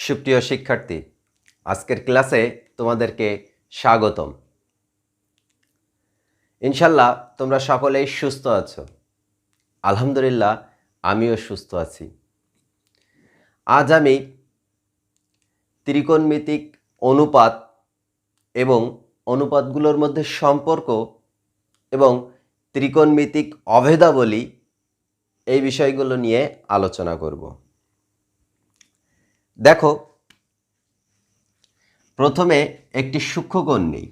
সুপ্রিয় শিক্ষার্থী, আজকের ক্লাসে তোমাদেরকে স্বাগতম। ইনশাল্লাহ তোমরা সকলেই সুস্থ আছো। আলহামদুলিল্লাহ আমিও সুস্থ আছি। আজ আমি ত্রিকোণমিতিক অনুপাত এবং অনুপাতগুলোর মধ্যে সম্পর্ক এবং ত্রিকোণমিতিক অভেদাবলী এই বিষয়গুলো নিয়ে আলোচনা করব। দেখো, প্রথমে একটি সূক্ষ্মকোণ নিই।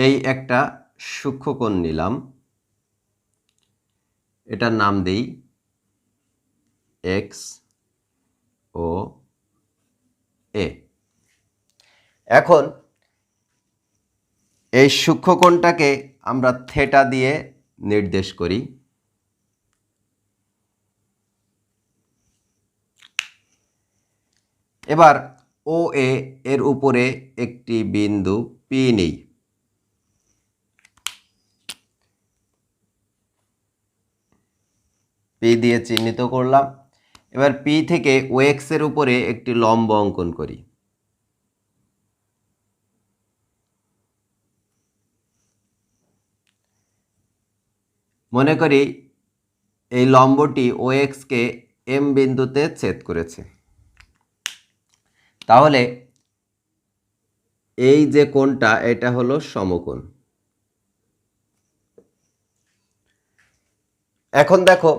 এই একটা সূক্ষ্মকোণ নিলাম, এটার নাম দেই এক্স ও এ। এখন এই সূক্ষ্মকোণটাকে আমরা থেটা দিয়ে নির্দেশ করি। এবার ও এ এর উপরে একটি বিন্দু পি নেই। পি দিয়ে চিহ্নিত করলাম। এবার পি থেকে ও এক্স এর উপরে একটি লম্ব অঙ্কন করি। মনে করি এই লম্বটি ও এক্সকে এম বিন্দুতে ছেদ করেছে। তাহলে এই যে কোণটা, এটা হলো সমকোণ। এখন দেখো,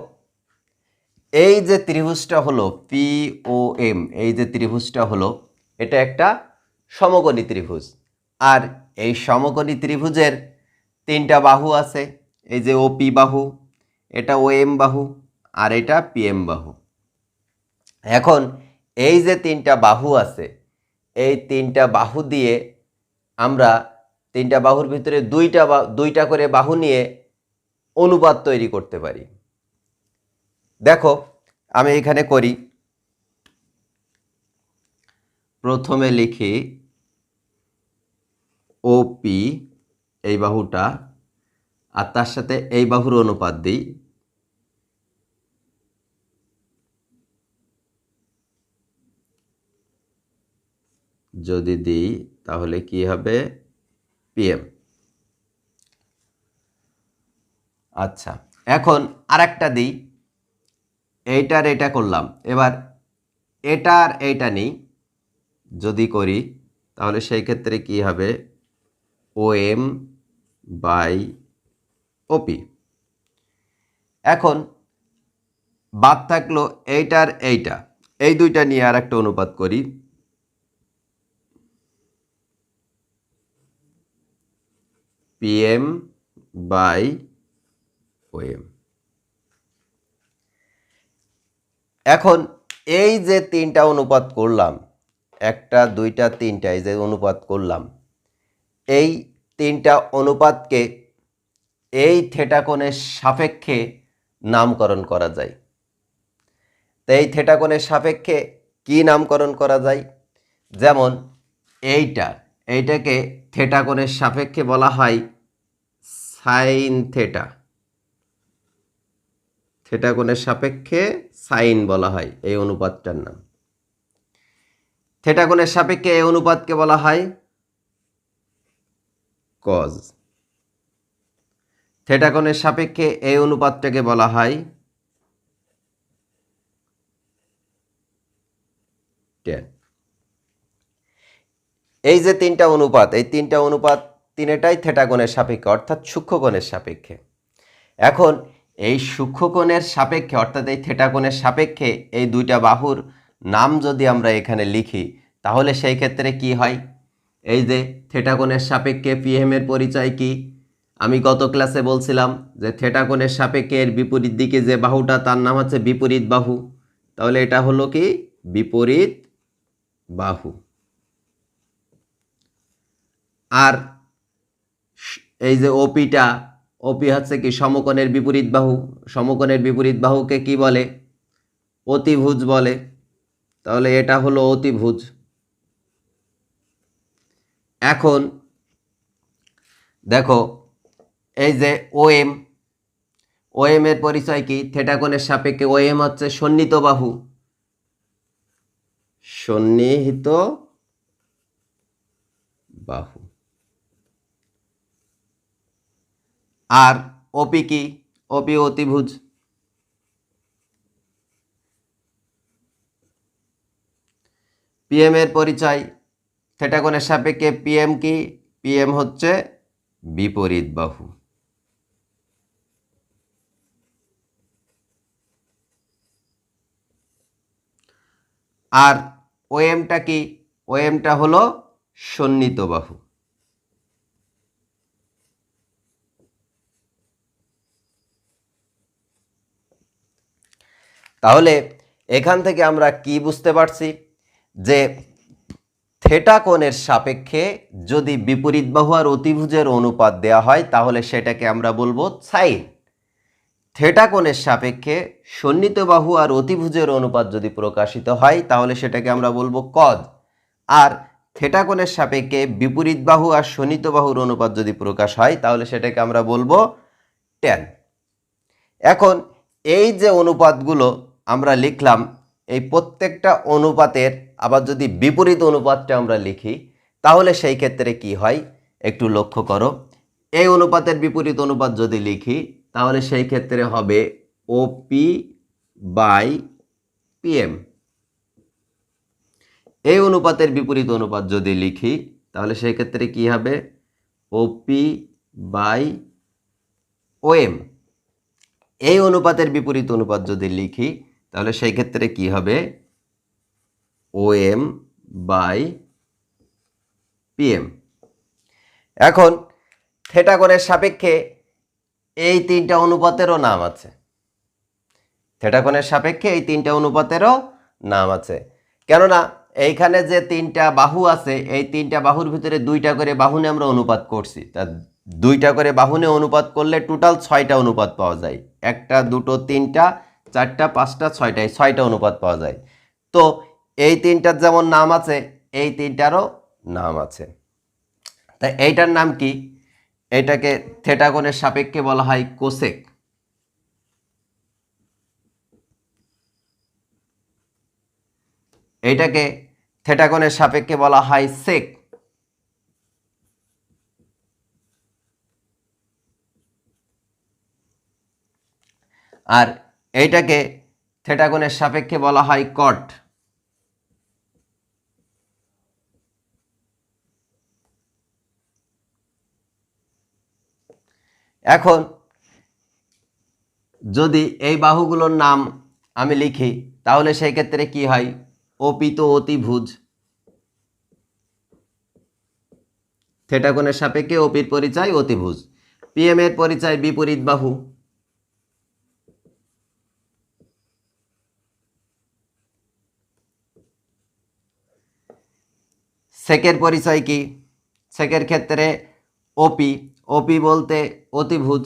এই যে ত্রিভুজটা হলো পি ও এম, এই যে ত্রিভুজটা হলো, এটা একটা সমকোণী ত্রিভুজ। আর এই সমকোণী ত্রিভুজের তিনটা বাহু আছে। এই যে ও পি বাহু, এটা ও এম বাহু, আর এটা পি এম বাহু। এখন এই যে তিনটা বাহু আছে, এই তিনটা বাহু দিয়ে আমরা তিনটা বাহুর ভিতরে দুইটা করে বাহু নিয়ে অনুপাত তৈরি করতে পারি। দেখো, আমি এখানে করি। প্রথমে লিখি ও পি, এই বাহুটা, আর তার সাথে এই বাহুর অনুপাত দিই। যদি দিই তাহলে কি হবে? পিএম। আচ্ছা, এখন আরেকটা দিই। এইটার এটা করলাম, এবার এটার এইটা নিই। যদি করি তাহলে সেই ক্ষেত্রে কি হবে? ও এম বাই ওপি। এখন বাদ থাকলো এইটার এইটা, এই দুইটা নিয়ে আর একটা অনুপাত করি। PM by OM. এখন এই যে তিনটা অনুপাত করলাম, একটা দুইটা তিনটা, এই যে অনুপাত করলাম, এই তিনটা অনুপাতকে এই থেটা কোণের সাপেক্ষে নামকরণ করা যায়। তো এই থেটা কোণের সাপেক্ষে কি নামকরণ করা যায়? যেমন এইটাকে থেটা কোণের সাপেক্ষে বলা হয় সাইন থেটা। থেটা কোণের সাপেক্ষে সাইন বলা হয় এই অনুপাতটার নাম। থেটা কোণের সাপেক্ষে এই অনুপাতকে বলা হয় কজ। থেটা কোণের সাপেক্ষে এই অনুপাতটাকে বলা হয় ট্যান। এই যে তিনটা অনুপাত, এই তিনটা অনুপাত তিনটাই থেটা কোণের সাপেক্ষে, অর্থাৎ সূক্ষ্মকোণের সাপেক্ষে। এখন এই সূক্ষ্মকোণের সাপেক্ষে, অর্থাৎ এই থেটা কোণের সাপেক্ষে এই দুইটা বাহুর নাম যদি আমরা এখানে লিখি, তাহলে সেই ক্ষেত্রে কি হয়? এই যে থেটা কোণের সাপেক্ষে পিএম এর পরিচয় কি? আমি গত ক্লাসে বলছিলাম যে থেটা কোণের সাপেক্ষে এর বিপরীত দিকে যে বাহুটা, তার নাম হচ্ছে বিপরীত বাহু। তাহলে এটা হলো কি? বিপরীত বাহু। আর এই যে ওপিটা, ওপি হচ্ছে কি? সমকোণের বিপরীত বাহু। সমকোণের বিপরীত বাহুকে কি বলে? অতিভুজ বলে। তাহলে এটা হলো অতিভুজ। এখন দেখো এই যে ওএম, ওএম এর পরিচয় কি? থিটা কোণের সাপেক্ষে ওএম হচ্ছে সন্নিহিত বাহু, সন্নিহিত বাহু। আর ওপি কি? ওপি অতিভুজ। পিএম এর পরিচয় থিটা কোণের সাপেক্ষে পিএম কি? পিএম হচ্ছে বিপরীত বাহু। আর ওএমটা কি? ওএমটা হলো সন্নিহিত বাহু। তাহলে এখান থেকে আমরা কি বুঝতে পারছি? যে থিটা কোণের সাপেক্ষে যদি বিপরীত বাহু আর অতিভুজের অনুপাত দেওয়া হয় তাহলে সেটাকে আমরা বলবো সাইন। থিটা কোণের সাপেক্ষে সন্নিহিত বাহু আর অতিভুজের অনুপাত যদি প্রকাশিত হয় তাহলে সেটাকে আমরা বলবো কজ। আর থিটা কোণের সাপেক্ষে বিপরীত বাহু আর সন্নিহিত বাহুর অনুপাত যদি প্রকাশ হয় তাহলে সেটাকে আমরা বলবো ট্যান। এখন এই যে অনুপাতগুলো আমরা লিখলাম, এই প্রত্যেকটা অনুপাতের আবার যদি বিপরীত অনুপাতটা আমরা লিখি তাহলে সেই ক্ষেত্রে কি হয় একটু লক্ষ্য করো। এই অনুপাতের বিপরীত অনুপাত যদি লিখি তাহলে সেই ক্ষেত্রে হবে ওপি বাই পিএম। এই অনুপাতের বিপরীত অনুপাত যদি লিখি তাহলে সেই ক্ষেত্রে কি হবে? OP by OM. এই অনুপাতের বিপরীত অনুপাত যদি লিখি তাহলে সেই ক্ষেত্রে কি হবে? OM by PM. এখন থিটা কোণের সাপেক্ষে এই তিনটা অনুপাতেরও নাম আছে। থিটা কোণের সাপেক্ষে এই তিনটা অনুপাতেরও নাম আছে, কেননা এইখানে যে তিনটা বাহু আছে এই তিনটা বাহুর ভিতরে দুইটা করে বাহুনে আমরা অনুপাত করছি। তা দুইটা করে বাহুনে অনুপাত করলে টোটাল 6টা অনুপাত পাওয়া যায়। একটা, দুটো, তিনটা, চারটা, পাঁচটা, ছয়টা, এই 6টা অনুপাত পাওয়া যায়। তো এই তিনটার যেমন নাম আছে এই তিনটারও নাম আছে। তাই এইটার নাম কি? এটাকে থিটা কোণের সাপেক্ষে বলা হয় কোসেক। এইটাকে থিটা কোণের সাপেক্ষে বলা হয় সেক। আর এইটাকে থিটা কোণের সাপেক্ষে বলা হয় কট। এখন যদি এই বাহুগুলোর নাম আমি লিখি তাহলে সেই ক্ষেত্রে কি হয়? ওপি তো অতিভুজ, থিটা কোণের সাপেক্ষে ওপির পরিচয় অতিভুজ। পিএম এর পরিচয় বিপরীত বাহু। সেকের পরিচয় কি? সেকের ক্ষেত্রে ওপি, ওপি বলতে অতিভুজ।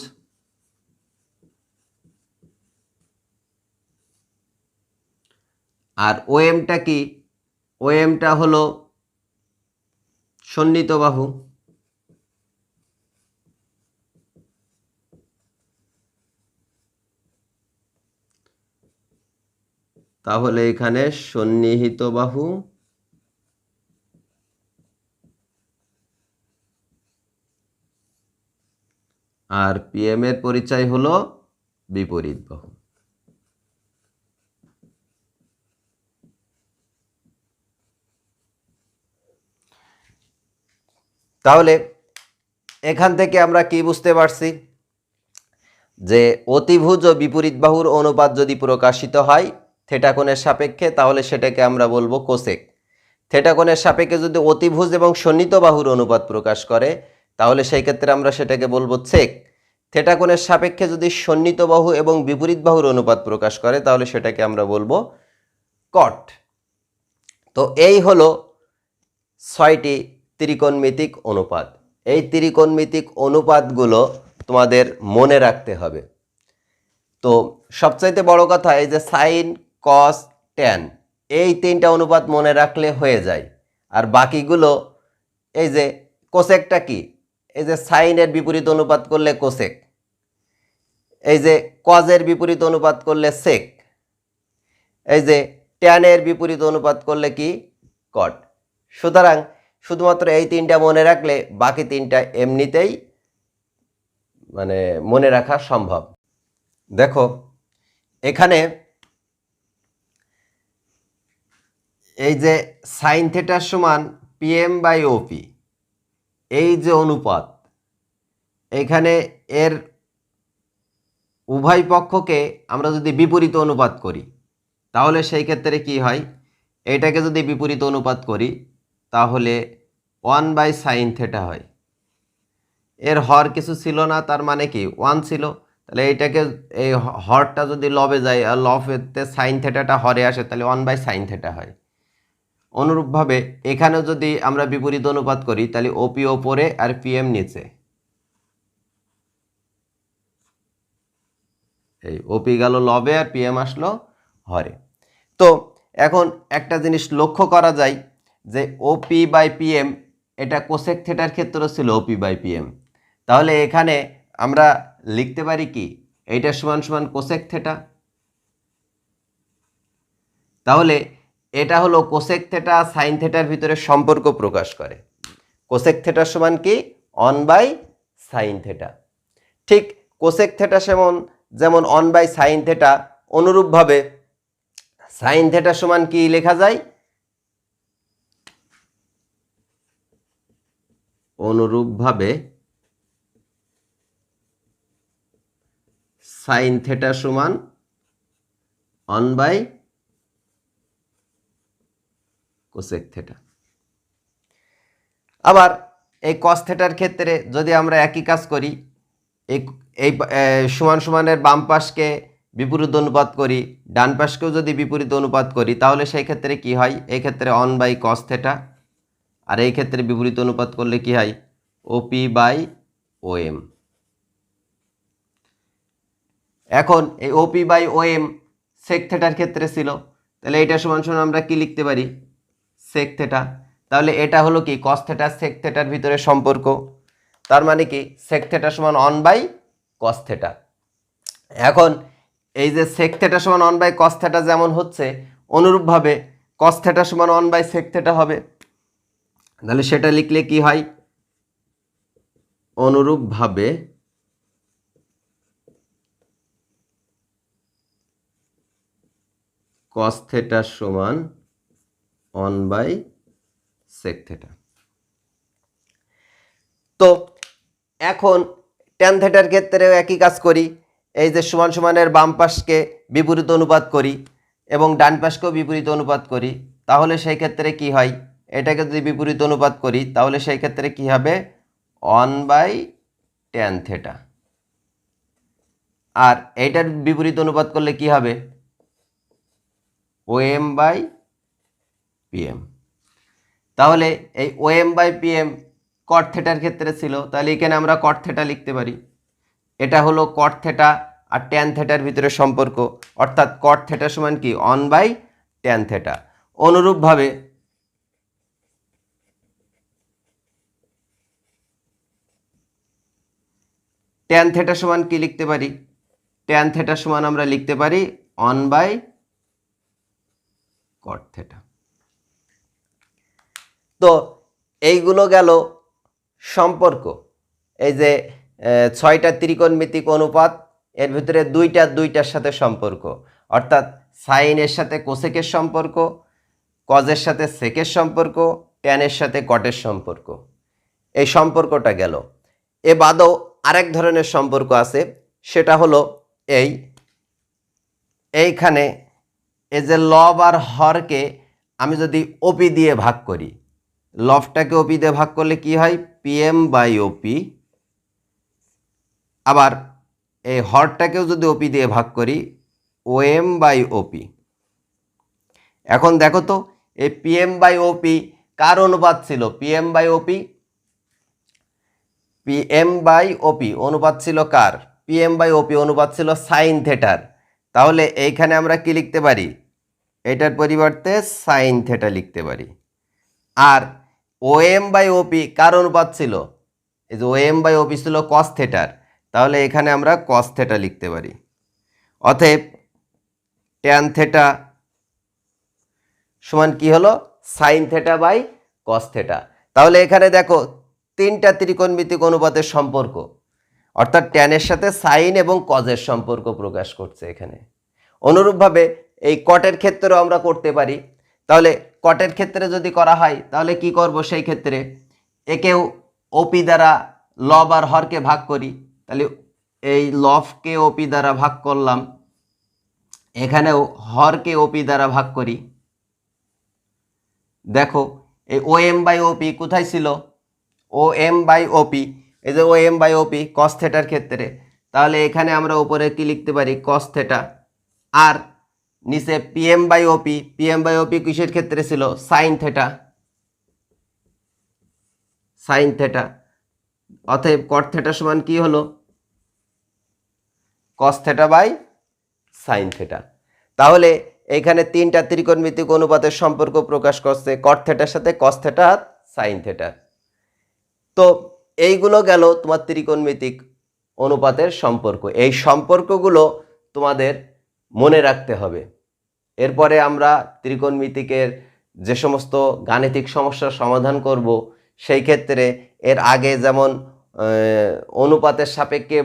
আর ওএমটা কি? ওএমটা হলো সন্নিহিত বাহু। তাহলে এখানে সন্নিহিত বাহু আর পিএম এর পরিচয় হলো বিপরীত বাহু। তাহলে এখান থেকে আমরা কি বুঝতে পারছি? যে অতিভুজ ও বিপরীত বাহুর অনুপাত যদি প্রকাশিত হয় থিটা কোণের সাপেক্ষে তাহলে সেটাকে আমরা বলবো কোসেক। থিটা কোণের সাপেক্ষে যদি অতিভুজ এবং সন্নিহিত বাহুর অনুপাত প্রকাশ করে তাহলে সেই ক্ষেত্রে আমরা সেটাকে বলবো সেক। থিটা কোণের সাপেক্ষে যদি সন্নিহিত বাহু এবং বিপরীত বাহুর অনুপাত প্রকাশ করে তাহলে সেটাকে আমরা বলবো কট। তো এই হলো 6টি ত্রিকোণমিতিক অনুপাত। এই ত্রিকোণমিতিক অনুপাতগুলো তোমাদের মনে রাখতে হবে। তো সবচাইতে বড় কথা এই যে সাইন, কস, ট্যান, এই তিনটা অনুপাত মনে রাখলে হয়ে যায়। আর বাকিগুলো এই যে কোসেকটা কি? এই যে সাইনের বিপরীত অনুপাত করলে কোসেক, এই যে কজের বিপরীত অনুপাত করলে সেক, এই যে ট্যানের বিপরীত অনুপাত করলে কি কট। সুতরাং শুধুমাত্র এই তিনটা মনে রাখলে বাকি তিনটা এমনিতেই মানে মনে রাখা সম্ভব। দেখো এখানে এই যে সাইন থিটার সমান PM/OP, এই যে অনুপাত, এখানে এর উভয় পক্ষকে আমরা যদি বিপরীত অনুপাত করি তাহলে সেই ক্ষেত্রে কি হয়, এইটাকে যদি বিপরীত অনুপাত করি তাহলে 1/sin থিটা হয়। এর হর কিছু ছিল না, তার মানে কি 1 ছিল, তাহলে এইটাকে এই হরটা যদি লবে যায় আর লবেতে সাইন থিটাটা হরে আসে তাহলে 1/sin থিটা হয়। অনুরূপভাবে এখানেও যদি আমরা বিপরীত অনুপাত করি তাহলে OP ওপরে আর PM নিচে, এই OP গেল লবে আর PM আসলো হরে। তো এখন একটা জিনিস লক্ষ্য করা যায় যে OP/PM এটা কোসেক থিটার ক্ষেত্রে ছিল OP/PM, তাহলে এখানে আমরা লিখতে পারি কি এইটা সমান সমান কোসেক থিটা। তাহলে এটা হলো কোসেক থিটা সাইন থিটার ভিতরে সম্পর্ক প্রকাশ করে। কোসেক থিটা সমান কি 1/sin থিটা। ঠিক কোসেক থিটা যেমন 1/sin থিটা, অনুরূপভাবে সাইন থিটা সমান কি লেখা যায়, অনুরূপভাবে সাইন থিটা সমান 1/কোসেক থিটা। আবার এই কস থিটার ক্ষেত্রে যদি আমরা একই কাজ করি, এই সমান সমানের বাম পাশকে বিপরীত অনুপাত করি, ডান পাশকেও যদি বিপরীত অনুপাত করি তাহলে সেই ক্ষেত্রে কি হয়, এই ক্ষেত্রে 1/cos থিটা, আর এই ক্ষেত্রে বিপরীত অনুপাত করলে কি হয় OP/OM। এখন এই OP/OM সেক থিটার ক্ষেত্রে ছিল, তাহলে এটা সমান সমান আমরা কি লিখতে পারি সেক থিটা। তাহলে এটা হলো কি কস থিটা সেক থিটার ভিতরে সম্পর্ক, তার মানে কি সেক থিটা সমান 1/cos থিটা। এখন এই যে সেক থিটা সমান 1/cos থিটা যেমন হচ্ছে, অনুরূপভাবে cos থিটা সমান 1/sec থিটা হবে। তাহলে সেটা লিখলে কি হয়, অনুরূপভাবে cos থিটা সমান 1/sec থিটা। তো এখন ট্যান থিটার ক্ষেত্রেও একই কাজ করি, এই যে সমান সমানের বাম পাশকে বিপরীত অনুপাত করি এবং ডান পাশকেও বিপরীত অনুপাত করি, তাহলে সেই ক্ষেত্রে কি হয়, এটাকে যদি বিপরীত অনুপাত করি তাহলে সেই ক্ষেত্রে কি হবে 1/tan থিটা, আর এইটার বিপরীত অনুপাত করলে কি হবে OM/PM। তাহলে এই OM/PM কট থিটার ক্ষেত্রে ছিল, তাহলে এখানে আমরা কট থিটা লিখতে পারি। এটা হলো কট থিটা আর ট্যান থিটার ভিতরে সম্পর্ক, অর্থাৎ কট থিটা সমান কি 1/tan থিটা। অনুরূপভাবে ট্যান থিটা সমান কি লিখতে পারি, ট্যান থিটা সমান আমরা লিখতে পারি 1/cot থিটা। তো এইগুলো গেল সম্পর্ক। এই যে 6টা ত্রিকোণমিতিক অনুপাত, এর ভিতরে দুইটার সাথে সম্পর্ক, অর্থাৎ সাইনের সাথে কোসেকের সম্পর্ক, কজের সাথে সেকের সম্পর্ক, ট্যানের সাথে কটের সম্পর্ক, এই সম্পর্কটা গেল। এ বাদেও আরেক ধরনের সম্পর্ক আছে, সেটা হলো এইখানে এই যে লব আর হরকে আমি যদি ওপি দিয়ে ভাগ করি, লবটাকে ওপি দিয়ে ভাগ করলে কি হয় PM/OP, আবার এই হরটাকেও যদি ওপি দিয়ে ভাগ করি OM/OP। এখন দেখো তো এই PM/OP কার অনুপাত ছিল, PM/OP অনুপাত ছিল কার, PM/OP অনুপাত ছিল সাইন থিটার। তাহলে এইখানে আমরা কি লিখতে পারি, এটার পরিবর্তে সাইন থিটা লিখতে পারি। আর OM/OP কার অনুপাত ছিল, এই যে OM বাই OP ছিল কস থেটার, তাহলে এখানে আমরা কস থেটা লিখতে পারি। অতএব ট্যান থেটা সমান কি হলো, sine theta by cos theta. তাহলে এখানে দেখো তিনটা ত্রিকোণমিতিক অনুপাতের সম্পর্ক, অর্থাৎ ট্যানের সাথে সাইন এবং কজের সম্পর্ক প্রকাশ করছে এখানে। অনুরূপভাবে এই কটের ক্ষেত্রেও আমরা করতে পারি। তাহলে কটের ক্ষেত্রে যদি করা হয় তাহলে কি করব, সেই ক্ষেত্রে একেও ওপি দ্বারা লব আর হরকে ভাগ করি, তাহলে এই লবকে ওপি দ্বারা ভাগ করলাম, এখানেও হরকে ওপি দ্বারা ভাগ করি। দেখো এই OM বাই OP কোথায় ছিল, OM বাই OP, এই যে OM বাই OP কস থেটার ক্ষেত্রে, তাহলে এখানে আমরা উপরে কি লিখতে পারি, কস থেটা, আর নিচে PM বাই OP কিসের ক্ষেত্রে ছিল, সাইন থেটা, সাইন থেটা। অতএব কট থেটা সমান কি হলো, cos theta by sine theta. তাহলে এখানে তিনটা ত্রিকোণমিতিক অনুপাতের সম্পর্ক প্রকাশ করছে, কট থেটার সাথে কস থেটা আর সাইন থেটা। তো এইগুলো গেল তোমার ত্রিকোণমিতিক অনুপাতের সম্পর্ক। এই সম্পর্কগুলো তোমাদের মনে রাখতে হবে। এরপরে আমরা ত্রিকোণমিতিকের যে সমস্ত গাণিতিক সমস্যার সমাধান করব, সেই ক্ষেত্রে এর আগে যেমন অনুপাতের সাপেক্ষে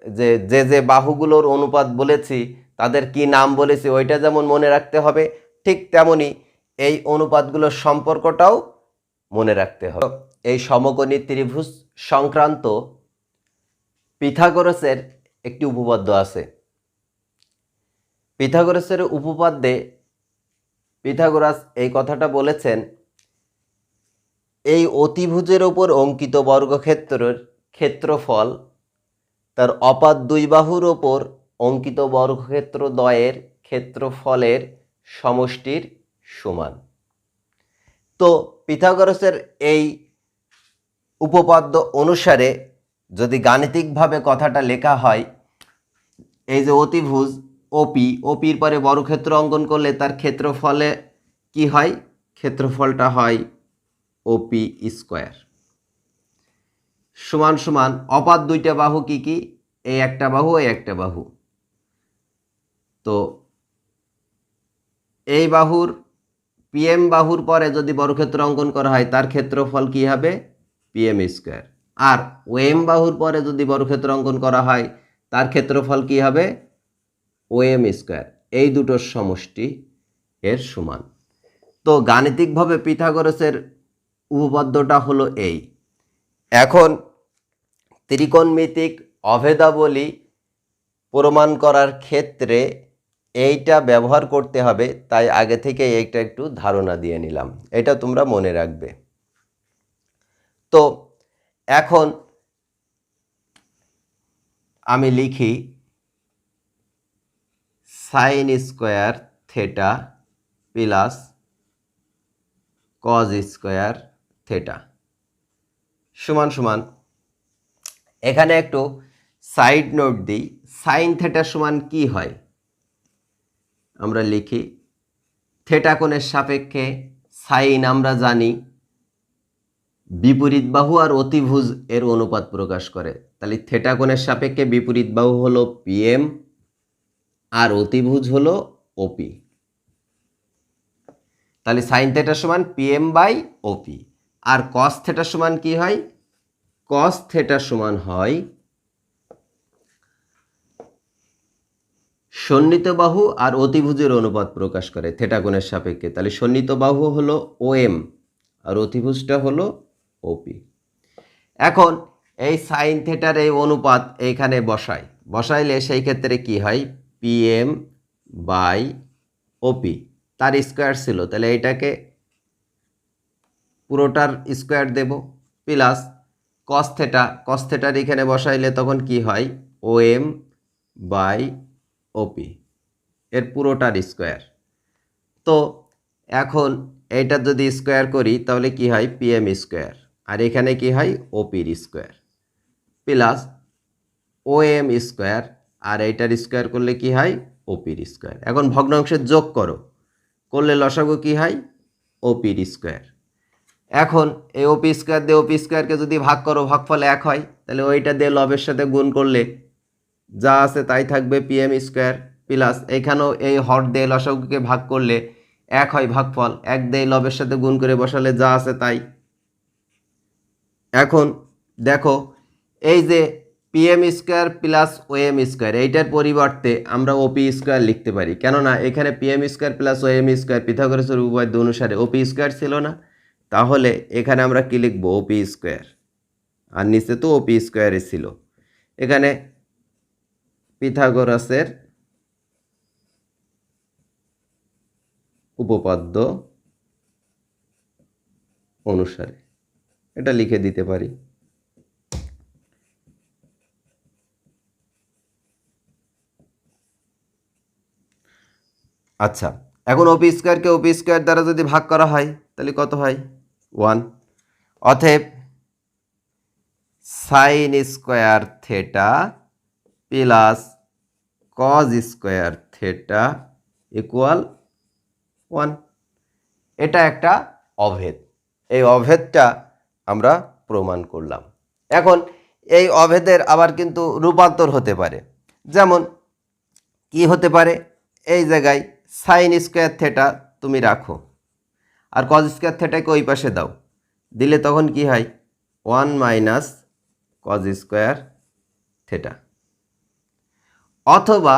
যে যে যে বাহুগুলোর অনুপাত বলেছি তাদের কি নাম বলেছি ওইটা যেমন মনে রাখতে হবে, ঠিক তেমনি এই অনুপাতগুলোর সম্পর্কটাও মনে রাখতে হবে। এই সমকোণী ত্রিভুজ সংক্রান্ত পিথাগোরাসের একটি উপপাদ্য আছে। পিথাগোরাসের উপপাদ্যে পিথাগোরাস এই কথাটা বলেছেন, এই অতিভুজের ওপর অঙ্কিত বর্গক্ষেত্রের ক্ষেত্রফল তার অপাদ দুই বাহুর ওপর অঙ্কিত বর্গক্ষেত্র দ্বয়ের ক্ষেত্রফলের সমষ্টির সমান। তো পিথাগোরাসের এই উপপাদ্য অনুসারে যদি গাণিতিকভাবে কথাটা লেখা হয়, এই যে অতিভুজ ওপির পরে বর্গক্ষেত্র অঙ্কন করলে তার ক্ষেত্রফলে কি হয়, ক্ষেত্রফলটা হয় OP স্কোয়ার সমান সমান অপাদ দুইটা বাহু কি কি, এই একটা বাহু এই একটা বাহু। তো এই বাহুর PM বাহুর পরে যদি বর্গক্ষেত্র অঙ্কন করা হয় তার ক্ষেত্রফল কি হবে, PM স্কোয়ার। আর OM বাহুর পরে যদি বর্গক্ষেত্র অঙ্কন করা হয় তার ক্ষেত্রফল কি হবে, OM স্কোয়ার। এই দুটোর সমষ্টি এর সমান। তো গাণিতিকভাবে পিথাগোরাসের উপপাদ্যটা হলো এই। এখন ত্রিকোণমিতিক অভেদাবলী প্রমাণ করার ক্ষেত্রে এইটা ব্যবহার করতে হবে, তাই আগে থেকে এইটা একটু ধারণা দিয়ে নিলাম, এটা তোমরা মনে রাখবে। তো এখন আমি লিখি sine square theta plus cos square theta সমান সমান, এখানে একটু সাইড নোট দিই, সাইন থেটা সমান কি হয়, আমরা লিখি থেটা কোণের সাপেক্ষে সাইন আমরা জানি বিপরীত বাহু আর অতিভুজ এর অনুপাত প্রকাশ করে। তাহলে থেটা কোণের সাপেক্ষে বিপরীত বাহু হলো PM আর অতিভুজ হলো OP। তাহলে সাইন থেটা সমান PM বাই OP। আর কস থেটা সমান কি হয়, কস থেটা সমান হয় সন্নিহিত বাহু আর অতিভুজের অনুপাত প্রকাশ করে থেটা কোণের সাপেক্ষে। তাহলে সন্নিহিত বাহু হলো OM আর অতিভুজটা হলো OP। এখন এই সাইন থেটার এই অনুপাত এইখানে বসাইলে সেই ক্ষেত্রে কি হয়, PM বাই OP, তার স্কোয়ার ছিল, তাহলে এইটাকে পুরোটার স্কোয়ার দেব, প্লাস কস থেটার এখানে বসাইলে তখন কি হয়, OM বাই OP এর পুরোটার স্কোয়ার। তো এখন এইটা যদি স্কোয়ার করি তাহলে কি হয়, PM স্কোয়ার, আর এখানে কি হয়, OPর স্কোয়ার প্লাস OM স্কোয়ার, আর এইটার স্কোয়ার করলে কি হয়, OPর স্কোয়ার। এখন ভগ্নাংশের যোগ করলে লসাগু কি হয়, OPর স্কোয়ার। এখন এই ওপি স্কোয়ার দিয়ে ওপি স্কোয়ারকে যদি ভাগ করো ভাগফল 1 হয়, তাহলে ওইটা দিয়ে লবের সাথে গুণ করলে যা আছে তাই থাকবে পিএম স্কোয়ার, প্লাস এখানেও এই হর দিয়ে লসাগুকে ভাগ করলে 1 হয় ভাগফল, 1 দিয়ে লবের সাথে গুণ করে বসালে যা আছে তাই। এখন দেখো এই যে PM square plus OM square, এইটার পরিবর্তে আমরা ওপি স্কোয়ার লিখতে পারি, কেননা এখানে PM square plus OM square পিথাগোরাসের উপপাদ্য অনুসারে ওপি স্কোয়ার ছিল না, তাহলে এখানে আমরা কি লিখবো ওপি স্কোয়ার, আর নিচে তো ওপি স্কোয়ারই ছিল। এখানে পিথাগোরাসের উপপাদ্য অনুসারে এটা লিখে দিতে পারি। আচ্ছা, এখন ওপি স্কোয়ারকে ওপি স্কোয়ার দ্বারা যদি ভাগ করা হয় তাহলে কত হয় 1। অতএব sine square theta plus cos square theta equal 1। এটা একটা অভেদ, এই অভেদটা আমরা প্রমাণ করলাম। এখন এই অভেদের আবার কিন্তু রূপান্তর হতে পারে, যেমন কি হতে পারে, এই জায়গায় সাইন স্কোয়ার থেটা তুমি রাখো আর কজ স্কোয়ার থেটাকে ওই পাশে দাও, দিলে তখন কি হয় 1 মাইনাস কজ স্কোয়ার থেটা। অথবা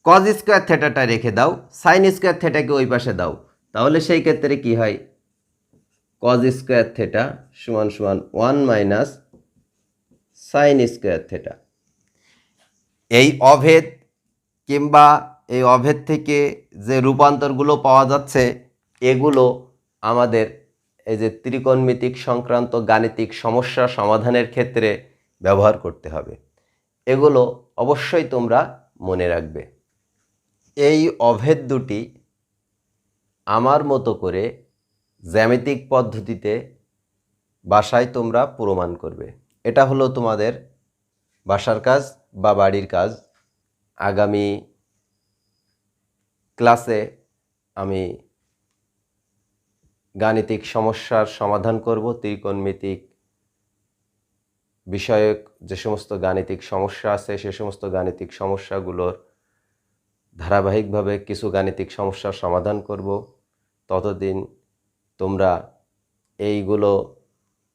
কজ স্কোয়ার থেটাটা রেখে দাও, সাইন স্কোয়ার থেটাকে ওই পাশে দাও, তাহলে সেই ক্ষেত্রে কি হয় কজ স্কোয়ার থেটা সমান সমান 1 মাইনাস সাইন স্কোয়ার থেটা। এই অভেদ কিংবা এই অভেদ থেকে যে রূপান্তরগুলো পাওয়া যাচ্ছে এগুলো আমাদের এই যে ত্রিকোণমিতিক সংক্রান্ত গাণিতিক সমস্যা সমাধানের ক্ষেত্রে ব্যবহার করতে হবে। এগুলো অবশ্যই তোমরা মনে রাখবে। এই অভেদ দুটি আমার মতো করে জ্যামিতিক পদ্ধতিতে বাসায় তোমরা প্রমাণ করবে। এটা হলো তোমাদের বাসার কাজ বা বাড়ির কাজ। আগামী ক্লাসে আমি গাণিতিক সমস্যার সমাধান করব। ত্রিকোণমিতিক বিষয়ক যে সমস্ত গাণিতিক সমস্যা আছে সে সমস্ত গাণিতিক সমস্যাগুলোর ধারাবাহিকভাবে কিছু গাণিতিক সমস্যার সমাধান করব। ততদিন তোমরা এইগুলো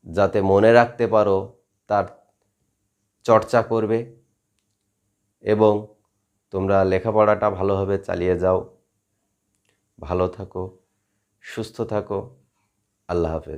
যাতে মনে রাখতে পারো তার চর্চা করবে এবং তোমরা লেখাপড়াটা ভালোভাবে চালিয়ে যাও। ভালো থাকো, সুস্থ থাকো। আল্লাহ হাফেজ।